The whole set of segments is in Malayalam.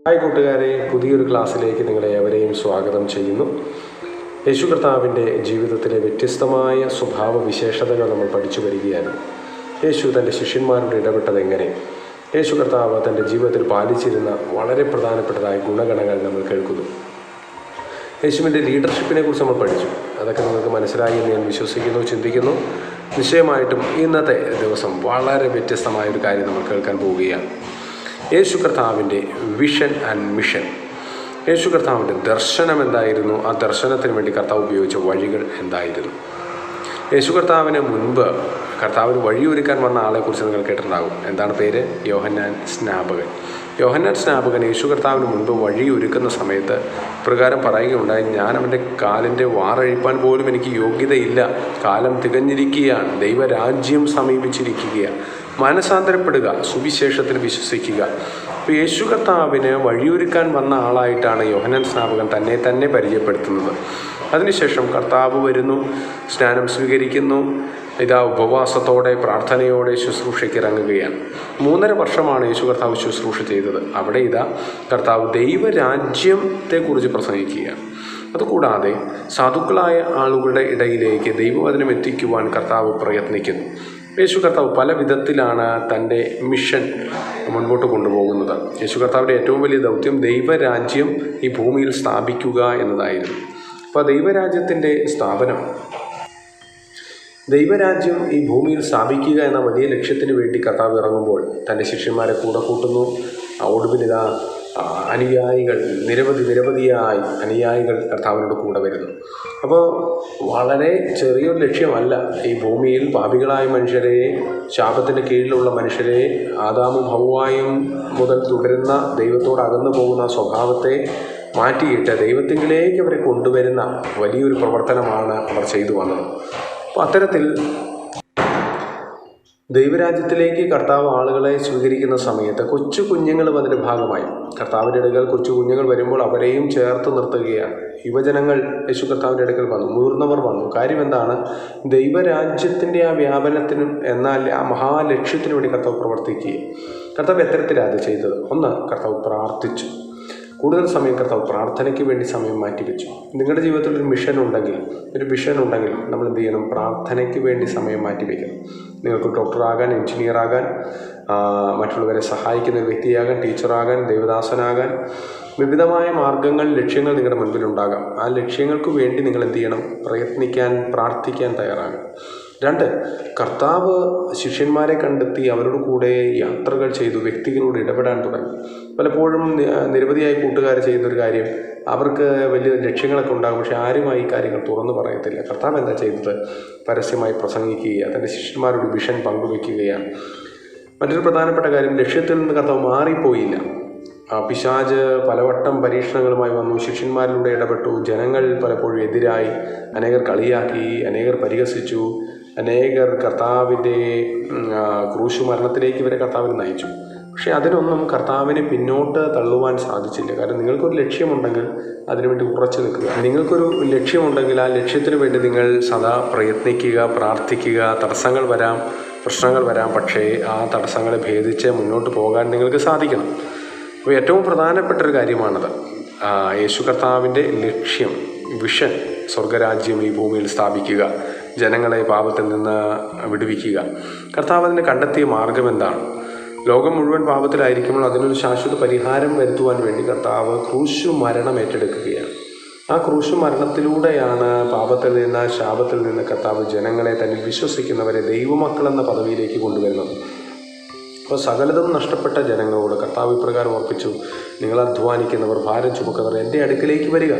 ഹായ് കൂട്ടുകാരെ, പുതിയൊരു ക്ലാസ്സിലേക്ക് നിങ്ങളെ ഏവരെയും സ്വാഗതം ചെയ്യുന്നു. യേശു കർത്താവിൻ്റെ ജീവിതത്തിലെ വ്യത്യസ്തമായ സ്വഭാവ വിശേഷതകൾ നമ്മൾ പഠിച്ചു വരികയാണ്. യേശു തൻ്റെ ശിഷ്യന്മാരോട് ഇടപെട്ടത് എങ്ങനെ, യേശു കർത്താവ് തൻ്റെ ജീവിതത്തിൽ പാലിച്ചിരുന്ന വളരെ പ്രധാനപ്പെട്ടതായ ഗുണഗണങ്ങൾ നമ്മൾ കേൾക്കുന്നു. യേശുവിൻ്റെ ലീഡർഷിപ്പിനെ കുറിച്ച് നമ്മൾ പഠിച്ചു. അതൊക്കെ നിങ്ങൾക്ക് മനസ്സിലായി എന്ന് ഞാൻ വിശ്വസിക്കുന്നു, ചിന്തിക്കുന്നു. നിശ്ചയമായിട്ടും ഇന്നത്തെ ദിവസം വളരെ വ്യത്യസ്തമായ ഒരു കാര്യം നമ്മൾ കേൾക്കാൻ പോവുകയാണ്. യേശു കർത്താവിൻ്റെ വിഷൻ ആൻഡ് മിഷൻ. യേശു കർത്താവിൻ്റെ ദർശനം എന്തായിരുന്നു? ആ ദർശനത്തിന് വേണ്ടി കർത്താവ് ഉപയോഗിച്ച വഴികൾ എന്തായിരുന്നു? യേശു കർത്താവിന് മുൻപ് കർത്താവിന് വഴിയൊരുക്കാൻ വന്ന ആളെക്കുറിച്ച് നിങ്ങൾ കേട്ടിട്ടുണ്ടാകും. എന്താണ് പേര്? യോഹന്നാൻ സ്നാപകൻ. യോഹന്നാൻ സ്നാപകൻ യേശു കർത്താവിന് മുൻപ് വഴി ഒരുക്കുന്ന സമയത്ത് പ്രകാരം പറയുകയുണ്ടായി, ഞാൻ അവൻ്റെ കാലിൻ്റെ വാറഴിപ്പാൻ പോലും എനിക്ക് യോഗ്യതയില്ല, കാലം തികഞ്ഞിരിക്കുകയാണ്, ദൈവരാജ്യം സമീപിച്ചിരിക്കുകയാണ്, മാനസാന്തരപ്പെടുക, സുവിശേഷത്തിൽ വിശ്വസിക്കുക. അപ്പോൾ യേശു കർത്താവിന് വഴിയൊരുക്കാൻ വന്ന ആളായിട്ടാണ് യോഹന്നാൻ സ്നാപകൻ തന്നെ പരിചയപ്പെടുത്തുന്നത്. അതിനുശേഷം കർത്താവ് വരുന്നു, സ്നാനം സ്വീകരിക്കുന്നു, ഇതാ ഉപവാസത്തോടെ പ്രാർത്ഥനയോടെ ശുശ്രൂഷയ്ക്ക് ഇറങ്ങുകയാണ്. 3.5 വർഷമാണ് യേശു കർത്താവ് ശുശ്രൂഷ ചെയ്തത്. അവിടെ ഇതാ കർത്താവ് ദൈവരാജ്യത്തെക്കുറിച്ച് പ്രസംഗിക്കുകയാണ്. അതുകൂടാതെ സാധുക്കളായ ആളുകളുടെ ഇടയിലേക്ക് ദൈവവചനം എത്തിക്കുവാൻ കർത്താവ് പ്രയത്നിക്കുന്നു. യേശു കർത്താവ് പല വിധത്തിലാണ് തൻ്റെ മിഷൻ മുൻപോട്ട് കൊണ്ടുപോകുന്നത്. യേശു കർത്താവിൻ്റെ ഏറ്റവും വലിയ ദൗത്യം ദൈവരാജ്യം ഈ ഭൂമിയിൽ സ്ഥാപിക്കുക എന്നതായിരുന്നു. അപ്പോൾ ദൈവരാജ്യത്തിൻ്റെ സ്ഥാപനം, ദൈവരാജ്യം ഈ ഭൂമിയിൽ സ്ഥാപിക്കുക എന്ന വലിയ ലക്ഷ്യത്തിന് വേണ്ടി കർത്താവ് ഇറങ്ങുമ്പോൾ തൻ്റെ ശിഷ്യന്മാരെ കൂടെ കൂട്ടുന്നു. ഒടുവിലിതാ അനുയായികൾ നിരവധിയായി അനുയായികൾ കർത്താവിനോട് കൂടെ വരുന്നു. അപ്പോൾ വളരെ ചെറിയൊരു ലക്ഷ്യമല്ല ഈ ഭൂമിയിൽ പാപികളായ മനുഷ്യരെ, ശാപത്തിൻ്റെ കീഴിലുള്ള മനുഷ്യരെ, ആദാമും ഹവ്വായും മുതൽ തുടരുന്ന ദൈവത്തോട് അകന്നു പോകുന്ന സ്വഭാവത്തെ മാറ്റിയിട്ട് ദൈവത്തിങ്കിലേക്ക് അവരെ കൊണ്ടുവരുന്ന വലിയൊരു പ്രവർത്തനമാണ് അവർ ചെയ്തു വന്നത്. അപ്പോൾ അത്തരത്തിൽ ദൈവരാജ്യത്തിലേക്ക് കർത്താവ് ആളുകളെ സ്വീകരിക്കുന്ന സമയത്ത് കൊച്ചു കുഞ്ഞുങ്ങളും അതിൻ്റെ ഭാഗമായി. കർത്താവിൻ്റെ അടുക്കൽ കൊച്ചു കുഞ്ഞുങ്ങൾ വരുമ്പോൾ അവരെയും ചേർത്ത് നിർത്തുകയാണ്. യുവജനങ്ങൾ യേശു കർത്താവിൻ്റെ അടുക്കൽ വന്നു, മുതിർന്നവർ വന്നു. കാര്യം എന്താണ്? ദൈവരാജ്യത്തിൻ്റെ ആ വ്യാപനത്തിനും എന്നാൽ ആ മഹാലക്ഷ്യത്തിനു വേണ്ടി കർത്താവ് പ്രവർത്തിക്കുക. കർത്താവ് എത്തരത്തിലാണ് അത് ചെയ്തത്? ഒന്ന്, കർത്താവ് പ്രാർത്ഥിച്ചു. കൂടുതൽ സമയം കർത്താവ് പ്രാർത്ഥനയ്ക്ക് വേണ്ടി സമയം മാറ്റിവെച്ചു. നിങ്ങളുടെ ജീവിതത്തിൽ ഒരു മിഷൻ ഉണ്ടെങ്കിൽ, ഒരു വിഷൻ ഉണ്ടെങ്കിൽ നമ്മൾ എന്ത് ചെയ്യണം? പ്രാർത്ഥനയ്ക്ക് വേണ്ടി സമയം മാറ്റിവെക്കണം. നിങ്ങൾക്ക് ഡോക്ടറാകാൻ, എഞ്ചിനീയറാകാൻ, മറ്റുള്ളവരെ സഹായിക്കുന്ന ഒരു വ്യക്തിയാകാൻ, ടീച്ചറാകാൻ, ദേവദാസനാകാൻ, വിവിധമായ മാർഗങ്ങൾ, ലക്ഷ്യങ്ങൾ നിങ്ങളുടെ മുൻപിലുണ്ടാകാം. ആ ലക്ഷ്യങ്ങൾക്ക് വേണ്ടി നിങ്ങൾ എന്ത് ചെയ്യണം? പ്രയത്നിക്കാൻ, പ്രാർത്ഥിക്കാൻ തയ്യാറാകും. 2, കർത്താവ് ശിഷ്യന്മാരെ കണ്ടെത്തി അവരോട് കൂടെ യാത്രകൾ ചെയ്തു, വ്യക്തികളോട് ഇടപെടാൻ തുടങ്ങി. പലപ്പോഴും നിരവധിയായി കൂട്ടുകാർ ചെയ്യുന്നൊരു കാര്യം, അവർക്ക് വലിയ ലക്ഷ്യങ്ങളൊക്കെ ഉണ്ടാകും, പക്ഷേ ആരുമായി ഈ കാര്യങ്ങൾ തുറന്നു പറയത്തില്ല. കർത്താവ് എന്താ ചെയ്തത്? പരസ്യമായി പ്രസംഗിക്കുകയാണ്, തൻ്റെ ശിഷ്യന്മാരോട് വിഷൻ പങ്കുവയ്ക്കുകയാണ്. മറ്റൊരു പ്രധാനപ്പെട്ട കാര്യം, ലക്ഷ്യത്തിൽ നിന്ന് കർത്താവ് മാറിപ്പോയില്ല. പിശാച് പലവട്ടം പരീക്ഷണങ്ങളുമായി വന്നു, ശിഷ്യന്മാരിലൂടെ ഇടപെട്ടു. ജനങ്ങൾ പലപ്പോഴും എതിരായി, അനേകർ കളിയാക്കി, അനേകർ പരിഹസിച്ചു, അനേകർ കർത്താവിൻ്റെ ക്രൂശ് മരണത്തിലേക്ക് വരെ കർത്താവിനെ നയിച്ചു. പക്ഷേ അതിനൊന്നും കർത്താവിനെ പിന്നോട്ട് തള്ളുവാൻ സാധിച്ചില്ല. കാരണം നിങ്ങൾക്കൊരു ലക്ഷ്യമുണ്ടെങ്കിൽ അതിനുവേണ്ടി ഉറച്ചു നിൽക്കുക. നിങ്ങൾക്കൊരു ലക്ഷ്യമുണ്ടെങ്കിൽ ആ ലക്ഷ്യത്തിന് വേണ്ടി നിങ്ങൾ സദാ പ്രയത്നിക്കുക, പ്രാർത്ഥിക്കുക. തടസ്സങ്ങൾ വരാം, പ്രശ്നങ്ങൾ വരാം, പക്ഷേ ആ തടസ്സങ്ങളെ ഭേദിച്ച് മുന്നോട്ട് പോകാൻ നിങ്ങൾക്ക് സാധിക്കണം. അപ്പോൾ ഏറ്റവും പ്രധാനപ്പെട്ടൊരു കാര്യമാണത്. യേശു കർത്താവിൻ്റെ ലക്ഷ്യം, വിഷൻ, സ്വർഗരാജ്യം ഈ ഭൂമിയിൽ സ്ഥാപിക്കുക, ജനങ്ങളെ പാപത്തിൽ നിന്ന് വിടുവിക്കുക. കർത്താവ് അതിന് കണ്ടെത്തിയ മാർഗം എന്താണ്? ലോകം മുഴുവൻ പാപത്തിലായിരിക്കുമ്പോൾ അതിനൊരു ശാശ്വത പരിഹാരം വരുത്തുവാൻ വേണ്ടി കർത്താവ് ക്രൂശ് മരണം ഏറ്റെടുക്കുകയാണ്. ആ ക്രൂശ് മരണത്തിലൂടെയാണ് പാപത്തിൽ നിന്ന്, ശാപത്തിൽ നിന്ന് കർത്താവ് ജനങ്ങളെ തന്നിൽ വിശ്വസിക്കുന്നവരെ ദൈവമക്കളെന്ന പദവിയിലേക്ക് കൊണ്ടുവരുന്നത്. അപ്പോൾ സകലതും നഷ്ടപ്പെട്ട ജനങ്ങളോട് കർത്താവ് ഇപ്രകാരം ഓർപ്പിച്ചു, നിങ്ങൾ അധ്വാനിക്കുന്നവർ, ഭാരം ചുമക്കുന്നവർ എൻ്റെ അടുക്കിലേക്ക് വരിക,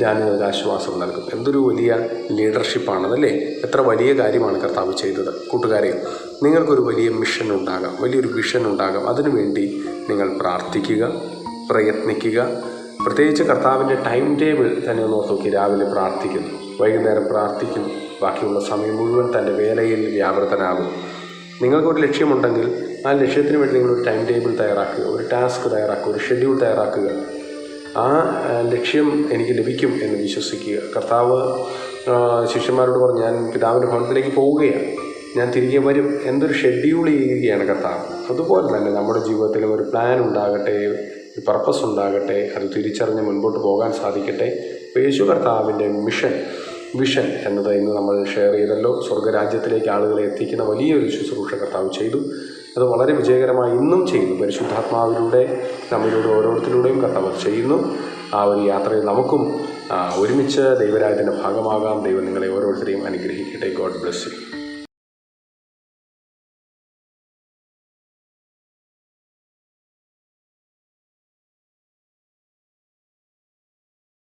ഞാൻ നിങ്ങൾക്ക് ആശ്വാസം നൽകും. എന്തൊരു വലിയ ലീഡർഷിപ്പാണതല്ലേ! എത്ര വലിയ കാര്യമാണ് കർത്താവ് ചെയ്തത്. കൂട്ടുകാരെ, നിങ്ങൾക്കൊരു വലിയ മിഷൻ ഉണ്ടാകാം, വലിയൊരു വിഷൻ ഉണ്ടാകാം. അതിനുവേണ്ടി നിങ്ങൾ പ്രാർത്ഥിക്കുക, പ്രയത്നിക്കുക. പ്രത്യേകിച്ച് കർത്താവിൻ്റെ ടൈം ടേബിൾ തന്നെ ഒന്ന് ഓർത്ത് നോക്കി. രാവിലെ പ്രാർത്ഥിക്കുന്നു, വൈകുന്നേരം പ്രാർത്ഥിക്കുന്നു, ബാക്കിയുള്ള സമയം മുഴുവൻ തൻ്റെ വേലയിൽ വ്യാപൃതനാകും. നിങ്ങൾക്കൊരു ലക്ഷ്യമുണ്ടെങ്കിൽ ആ ലക്ഷ്യത്തിന് വേണ്ടി നിങ്ങളൊരു ടൈം ടേബിൾ തയ്യാറാക്കുക, ഒരു ടാസ്ക് തയ്യാറാക്കുക, ഒരു ഷെഡ്യൂൾ തയ്യാറാക്കുക. ആ ലക്ഷ്യം എനിക്ക് ലഭിക്കും എന്ന് വിശ്വസിക്കുക. കർത്താവ് ശിഷ്യന്മാരോട് പറഞ്ഞു, ഞാൻ പിതാവിൻ്റെ ഭവനത്തിലേക്ക് പോവുകയാണ്, ഞാൻ തിരികെ വരും. എന്തൊരു ഷെഡ്യൂൾ ചെയ്യുകയാണ് കർത്താവ്. അതുപോലെ തന്നെ നമ്മുടെ ജീവിതത്തിലും ഒരു പ്ലാൻ ഉണ്ടാകട്ടെ, ഈ പർപ്പസ് ഉണ്ടാകട്ടെ. അത് തിരിച്ചറിഞ്ഞ് മുൻപോട്ട് പോകാൻ സാധിക്കട്ടെ. യേശു കർത്താവിൻ്റെ വിഷൻ എന്നത് ഇന്ന് നമ്മൾ ഷെയർ ചെയ്തല്ലോ. സ്വർഗ്ഗരാജ്യത്തിലേക്ക് ആളുകളെ എത്തിക്കുന്ന വലിയൊരു ശുശ്രൂഷ കർത്താവ് ചെയ്തു. അത് വളരെ വിജയകരമായി ഇന്നും ചെയ്യുന്നു. പരിശുദ്ധാത്മാവിലൂടെ നമ്മിലൂടെ ഓരോരുത്തരിലൂടെയും കർത്താവ് ചെയ്യുന്നു. ആ ഒരു യാത്രയിൽ നമുക്കും ഒരുമിച്ച് ദൈവരാജ്യത്തിൻ്റെ ഭാഗമാകാം. ദൈവം നിങ്ങളെ ഓരോരുത്തരെയും അനുഗ്രഹിക്കട്ടെ. God bless you.